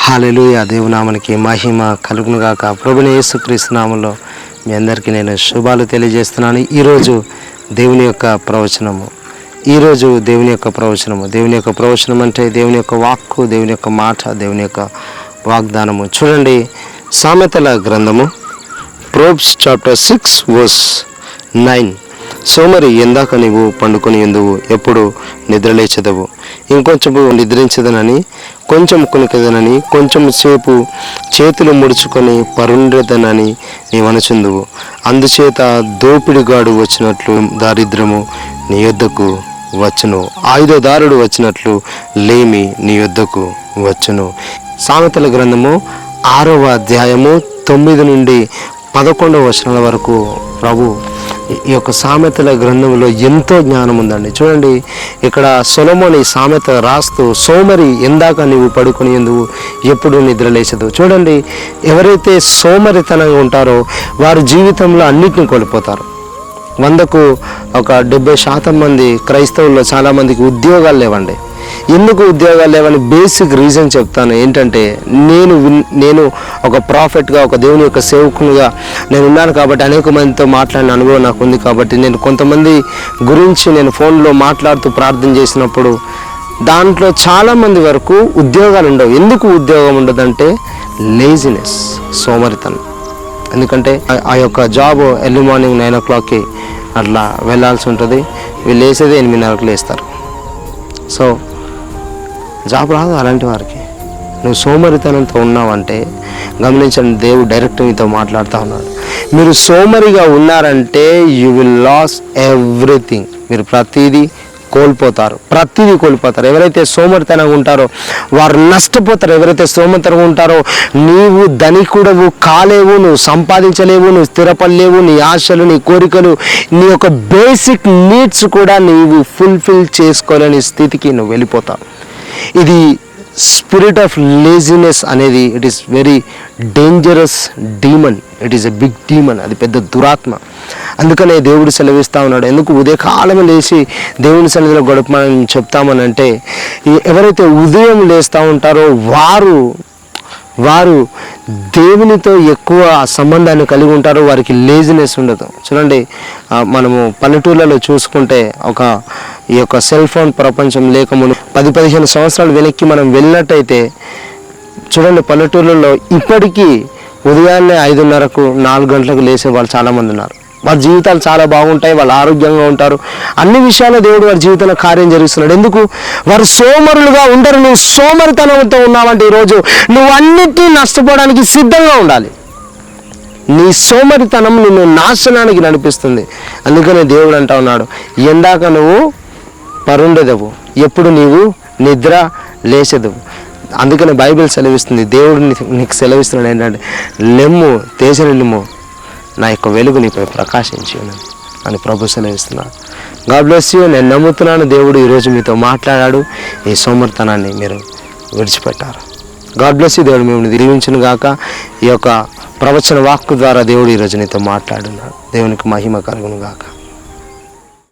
హల్లెలూయా. దేవునామానికి మహిమ కలుగును గాక. ప్రభువైన యేసుక్రీస్తు నామములో మీ అందరికీ నేను శుభాలు తెలియజేస్తున్నాను. ఈరోజు దేవుని యొక్క ప్రవచనము దేవుని యొక్క ప్రవచనం అంటే దేవుని యొక్క వాక్కు, దేవుని యొక్క మాట, దేవుని యొక్క వాగ్దానము. చూడండి, సామెతల గ్రంథము ప్రోబ్స్ చాప్టర్ 6 verse 9. సోమరి ఎందాక నీవు పండుకొని ఎందువు, ఎప్పుడు నిద్రలేచెదవు? ఇంకొంచెము నిద్రించదనని, కొంచెం కునికెదనని, కొంచెం సేపు చేతులు ముడుచుకొని పరుండదనని నీవనుచుందువు. అందుచేత దోపిడిగాడు వచ్చినట్లు దారిద్రము నీ యొద్దకు వచ్చును, ఆయుధదారుడు వచ్చినట్లు లేమి నీ యొద్దకు వచ్చును. సామెతల గ్రంథము 6వ అధ్యాయము 9 నుండి 11వ వచనాల వరకు ప్రభు ఈ యొక్క సామెతల గ్రంథంలో ఎంతో జ్ఞానం ఉందండి. చూడండి, ఇక్కడ సొలొమోను సామెత రాస్తూ, సోమరి ఎందాక నీవు పడుకొని ఎందువు, ఎప్పుడు నిద్రలేచదు. చూడండి, ఎవరైతే సోమరితనంగా ఉంటారో వారి జీవితంలో అన్నిటిని కోల్పోతారు. 100కు 70% మంది క్రైస్తవుల్లో చాలామందికి ఉద్యోగాలు లేవండి. ఎందుకు ఉద్యోగాలు లేవని బేసిక్ రీజన్ చెప్తాను. ఏంటంటే, నేను ఒక ప్రాఫిట్గా, ఒక దేవుని యొక్క సేవకునిగా నేను ఉన్నాను కాబట్టి అనేక మందితో మాట్లాడిన అనుభవం నాకు ఉంది కాబట్టి నేను కొంతమంది గురించి నేను ఫోన్లో మాట్లాడుతూ ప్రార్థన చేసినప్పుడు దాంట్లో చాలామంది వరకు ఉద్యోగాలు ఉండవు. ఎందుకు ఉద్యోగం ఉండదంటే లేజినెస్, సోమరితనం. ఎందుకంటే ఆ యొక్క జాబ్ ఎర్లీ మార్నింగ్ 9 o'clockకి అట్లా వెళ్ళాల్సి ఉంటుంది. వీళ్ళు వేసేది 8:30కి లేస్తారు. సో జాబ్ రాదు అలాంటి వారికి. నువ్వు సోమరితనంతో ఉన్నావంటే గమనించండి, దేవుడు డైరెక్ట్ మీతో మాట్లాడుతూ ఉన్నాడు. మీరు సోమరిగా ఉన్నారంటే యూ విల్ లాస్ ఎవ్రీథింగ్. మీరు ప్రతిదీ కోల్పోతారు. ఎవరైతే సోమరితనంగా ఉంటారో వారు నష్టపోతారు. ఎవరైతే సోమరితనంగా ఉంటారో నీవు ధనికుడవు కాలేవు, నువ్వు సంపాదించలేవు, నువ్వు స్థిరపడలేవు. నీ ఆశలు, నీ కోరికలు, నీ యొక్క బేసిక్ నీడ్స్ కూడా నీవు ఫుల్ఫిల్ చేసుకోలేని స్థితికి నువ్వు వెళ్ళిపోతావు. ఇది స్పిరిట్ ఆఫ్ లేజినెస్ అనేది it is very dangerous demon. It is a big demon. అది పెద్ద దురాత్మ. అందుకనే దేవుడు సెలవిస్తూ ఉన్నాడు. ఎందుకు ఉదయకాలం లేచి దేవుని సన్నిధిలో గడపమని చెప్తామనంటే, ఎవరైతే ఉదయం లేస్తూ ఉంటారో వారు దేవునితో ఎక్కువ సంబంధాన్ని కలిగి ఉంటారో వారికి లేజినెస్ ఉండదు. చూడండి, మనము పల్లెటూళ్ళలో చూసుకుంటే ఈ యొక్క సెల్ ఫోన్ ప్రపంచం లేకముందు 10-15 సంవత్సరాలు వెనక్కి మనం వెళ్ళినట్టయితే చూడండి, పల్లెటూళ్ళలో ఇప్పటికీ ఉదయాన్నే 5:30కు 4 గంటలకు లేసే వాళ్ళు చాలామంది ఉన్నారు. వారి జీవితాలు చాలా బాగుంటాయి, వాళ్ళు ఆరోగ్యంగా ఉంటారు. అన్ని విషయాల్లో దేవుడు వారి జీవితంలో కార్యం జరిగిస్తున్నాడు. ఎందుకు? వారు సోమరులుగా ఉండరు. నువ్వు సోమరితనంతో ఉన్నావంటే ఈరోజు నువ్వు అన్నిటినీ నష్టపోవడానికి సిద్ధంగా ఉండాలి. నీ సోమరితనం నిన్ను నాశనానికి నడిపిస్తుంది. అందుకనే దేవుడు అంటా ఉన్నాడు, ఎందాక నువ్వు పరుండెదవు, ఎప్పుడు నీవు నిద్ర లేచెదవు. అందుకనే బైబిల్ సెలవిస్తుంది, దేవుడు నీకు సెలవిస్తున్నాడు ఏంటంటే, లెమ్ము తేజరిల్లుము, నా యొక్క వెలుగు నీపై ప్రకాశించి అని ప్రభు సెలవిస్తున్నాడు. God bless you. నేను నమ్ముతున్నాను దేవుడు ఈరోజు మీతో మాట్లాడాడు. ఈ సోమరితనాన్ని మీరు విడిచిపెట్టారు. God bless you. దేవుడు మిమ్మల్ని దీవించును గాక. ఈ యొక్క ప్రవచన వాక్కు ద్వారా దేవుడు ఈరోజు నీతో మాట్లాడున్నాడు. దేవునికి మహిమ కలుగును గాక.